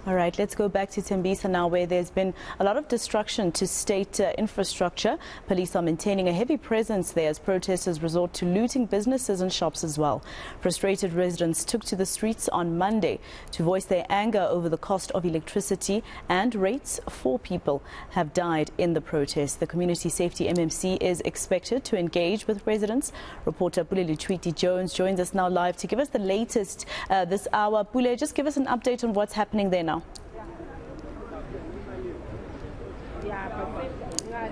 All right, let's go back to Thembisa now, where there's been a lot of destruction to state infrastructure. Police are maintaining a heavy presence there as protesters resort to looting businesses and shops as well. Frustrated residents took to the streets on Monday to voice their anger over the cost of electricity and rates. 4 people have died in the protest. The Community Safety MMC is expected to engage with residents. Reporter Pule Letshwiti-Jones joins us now live to give us the latest this hour. Pule, just give us an update on what's happening there now.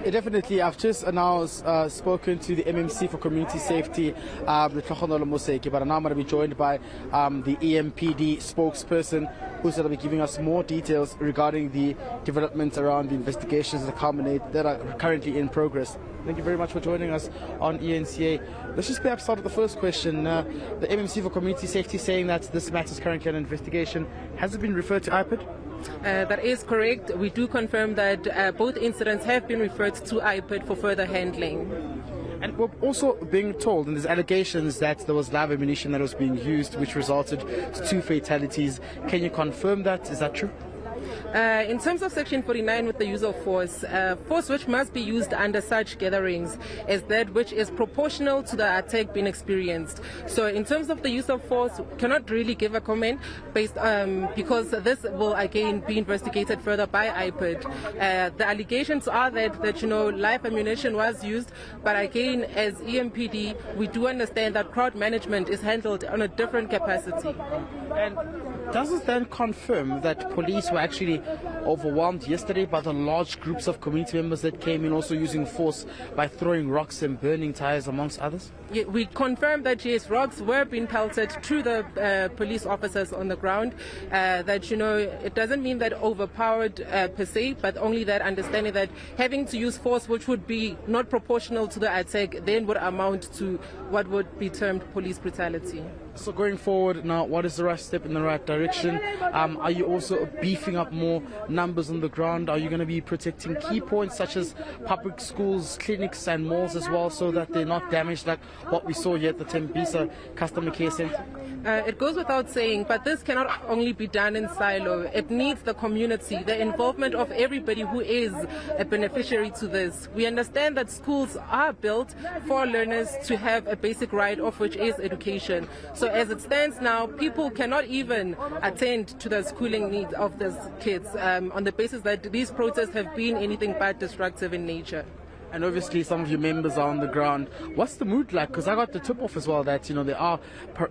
Definitely, I've just announced, spoken to the MMC for Community Safety, but now I'm going to be joined by the EMPD spokesperson, who's going to be giving us more details regarding the developments around the investigations that are currently in progress. Thank you very much for joining us on eNCA. Let's just perhaps start with the first question. The MMC for Community Safety saying that this matter is currently under investigation. Has it been referred to IPID? That is correct. We do confirm that both incidents have been referred to IPID for further handling. And we're also being told, and there's allegations that there was live ammunition that was being used, which resulted to 2 fatalities. Can you confirm that? Is that true? In terms of Section 49 with the use of force, force which must be used under such gatherings is that which is proportional to the attack being experienced. So in terms of the use of force, cannot really give a comment based because this will again be investigated further by IPID. The allegations are that live ammunition was used, but again, as EMPD, we do understand that crowd management is handled on a different capacity. And does it then confirm that police were actually overwhelmed yesterday by the large groups of community members that came in, also using force by throwing rocks and burning tires, amongst others? Yeah, we confirm that yes, rocks were being pelted to the police officers on the ground. That it doesn't mean that overpowered per se, but only that understanding that having to use force which would be not proportional to the attack then would amount to what would be termed police brutality. So going forward now, what is the right step in the right direction? Are you also beefing up more numbers on the ground? Are you going to be protecting key points such as public schools, clinics and malls as well, so that they're not damaged like what we saw here at the Thembisa Customer Care Center? It goes without saying, but this cannot only be done in silo. It needs the community, the involvement of everybody who is a beneficiary to this. We understand that schools are built for learners to have a basic right, of which is education. So as it stands now, people cannot even attend to the schooling needs of these kids on the basis that these protests have been anything but destructive in nature. And obviously some of your members are on the ground. What's the mood like? Because I got the tip off as well that there are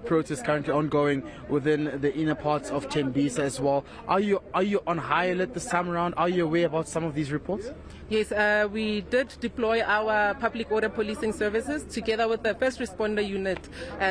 protests currently ongoing within the inner parts of Thembisa as well. Are you on high alert this time around? Are you aware about some of these reports? Yes, we did deploy our public order policing services together with the first responder unit.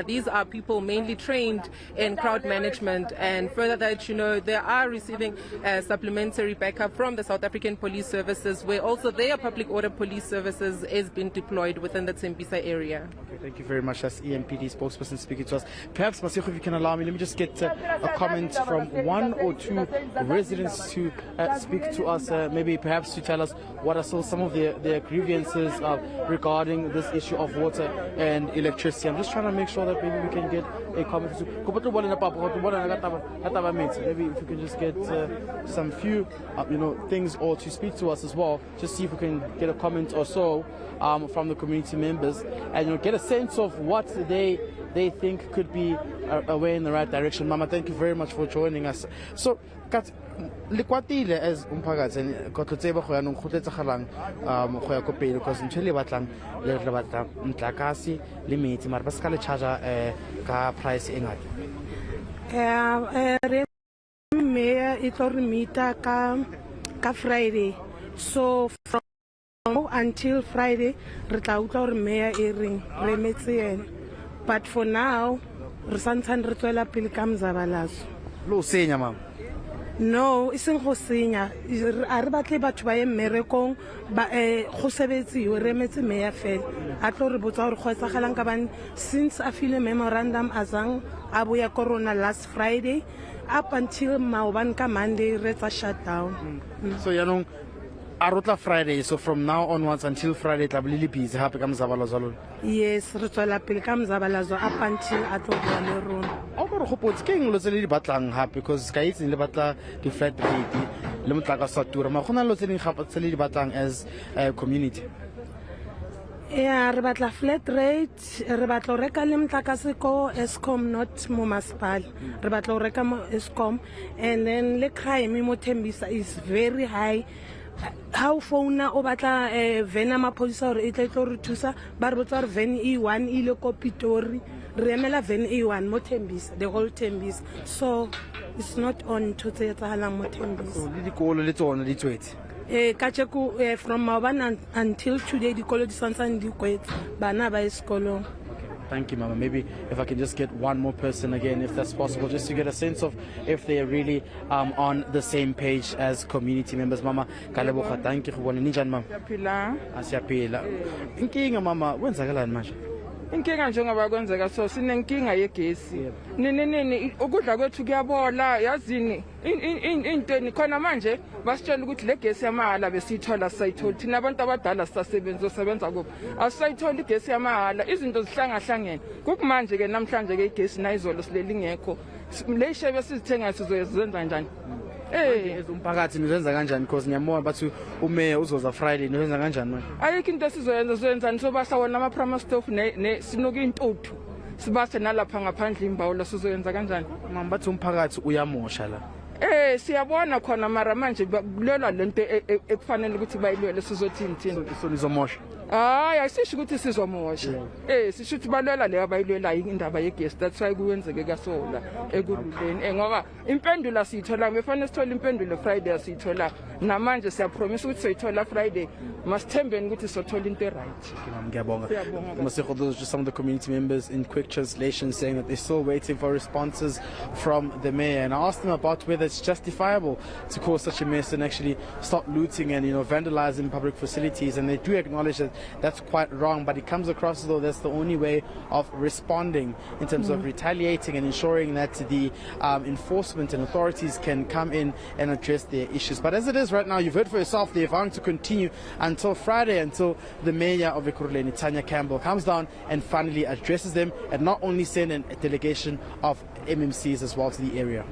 These are people mainly trained in crowd management, and further that they are receiving supplementary backup from the South African Police Services, where also their public order police services is being deployed within the Thembisa area. Okay, thank you very much. That's EMPD spokesperson speaking to us. Perhaps, Masiho, if you can allow me, let me just get a comment from 1 or 2 residents to speak to us, maybe perhaps to tell us what are still some of their grievances regarding this issue of water and electricity. I'm just trying to make sure that maybe we can get a comment. Maybe if we can just get some few things or to speak to us as well, just see if we can get a comment or so from the community members and get a sense of what they think could be a way in the right direction. Mama, thank you very much for joining us. So, likwatile as umphakathi go to tseba go ya nong go tsagalang go ya ko pele because ntse le batlang le re batla mtlakase le metsi mara ba ska le charge ka price e ngata re me e tlo re meter ka Friday, so from now until Friday re tla utla gore meya e reng re metse ene, but for now re santshane re tswela pele ka mzabalazo lo senya mama. No, iseng go senya a re batle batho ba ye mmerekong ba go sebetsiwe re metse meya fela a tlo re botsa gore go etsagalang ka bane since a file memorandum azang a boya corona last Friday up until maobane ka Monday re tsa shutdown. So yanong Arutla Friday, so from now onwards until Friday, tla really busy happy ka mzabalazo lona. Yes, re tswela pele ka mzabalazo up until a tlo bua le rona. A go re gopotse ke eng lo tse le di batlang hape because ka itse le batla di flat rate le motlakase wa tura ma gona lo tse ding gape tse le di batlang as a community. Yeah, re batla flat rate, re batla o reka le motlakase ko Eskom, not mo masipala. Re batla o reka mo Eskom, and then le crime mo Thembisa is very high. How phone o batla van ya maphodisa hore e tlo re thusa ba re botsa re van E1 ile ko Pitori re emela van E1 mo Thembisa, the whole Thembisa, so it's not on to tse etsahalang mo Thembisa. Le dikolo le tsona di tswetse. Kacheko from Maban until today dikolo di santsane di kwetse bana ba sekolong. Thank you, Mama. Maybe if I can just get one more person again, if that's possible, just to get a sense of if they are really on the same page as community members. Mama, kaleboga, thank you. Ninjani, Mama? Asiyaphila. Inkinga, Mama, wenzakalani manje? Inkinga njengoba kwenzeka so sinenkinga yegesi. Nini ukudla kwethu kuyabola yazini intweni khona manje basitshela ukuthi le gesi yamahala besithola sayithola thina abantu abadala sisebenza kuphi asayithola igesi yamahala izinto zihlangahlangene kukumanje ke namhlanje ke igesi nayizolo sileli ngekho le shebe sizithenga sizoyenza njani umphakathi nizenza kanjani because ngiyamona bathi umeya uzoza Friday nizenza kanjani manje ayikho into sizoyenzani sobasa wona ama prime stove ne sinuka intuthu sibase nalapha ngaphandle imbawula sizoyenza kanjani mama bathi umphakathi uyamosha la siyabona khona mara manje kulelwa lento ekufanele ukuthi bayilwele sizothini thina so nizomosha hayi asisho ukuthi sizomosha sisho ukuthi balwela le abayilwelayo indaba yegesi that's why kuwenzeke kasola ekululeni ngoba impendulo siyithola befanele sithola impendulo Friday asiyithola namanje siyapromise ukuthi soyithola Friday masithembeni ukuthi sothola into right. Ngiyabonga. Those are just some of the community members in quick translation saying that they're still waiting for responses from the mayor, and I asked them about whether it's justifiable to cause such a mess and actually start looting and vandalizing public facilities, and they do acknowledge that that's quite wrong, but it comes across as though that's the only way of responding in terms of retaliating and ensuring that the enforcement and authorities can come in and address their issues. But as it is right now, you've heard for yourself, they're going to continue until Friday, until the mayor of Ekurhuleni, Tanya Campbell, comes down and finally addresses them and not only send a delegation of MMCs as well to the area.